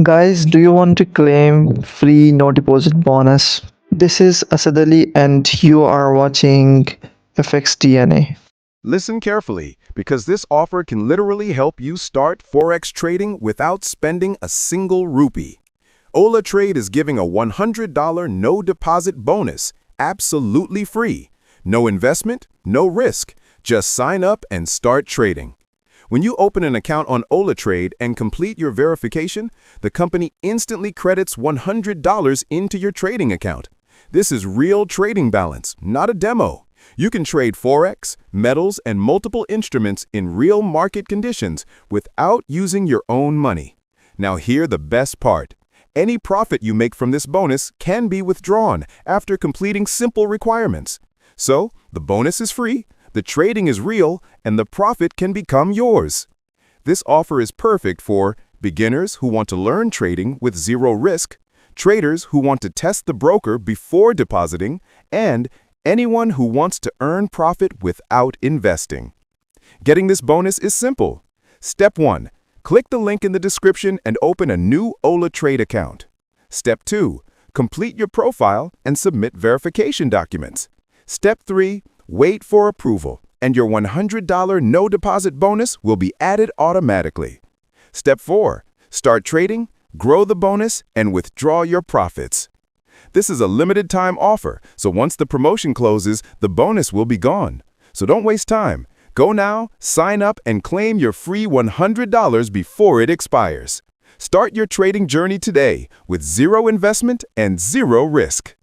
Guys, do you want to claim free no deposit bonus? This is Asadali and you are watching FX DNA. Listen carefully, because this offer can literally help you start Forex trading without spending a single rupee. OllaTrade is giving a $100 no-deposit bonus, absolutely free. No investment, no risk. Just sign up and start trading. When you open an account on OllaTrade and complete your verification, the company instantly credits $100 into your trading account. This is real trading balance, not a demo. You can trade Forex, metals, and multiple instruments in real market conditions without using your own money. Now hear the best part. Any profit you make from this bonus can be withdrawn after completing simple requirements. So, the bonus is free, the trading is real, and the profit can become yours. This offer is perfect for beginners who want to learn trading with zero risk, traders who want to test the broker before depositing, and anyone who wants to earn profit without investing. Getting this bonus is simple. Step 1. Click the link in the description and open a new OllaTrade account. Step 2. Complete your profile and submit verification documents. Step 3. Wait for approval, and your $100 no-deposit bonus will be added automatically. Step 4. Start trading, grow the bonus, and withdraw your profits. This is a limited-time offer, so once the promotion closes, the bonus will be gone. So don't waste time. Go now, sign up, and claim your free $100 before it expires. Start your trading journey today with zero investment and zero risk.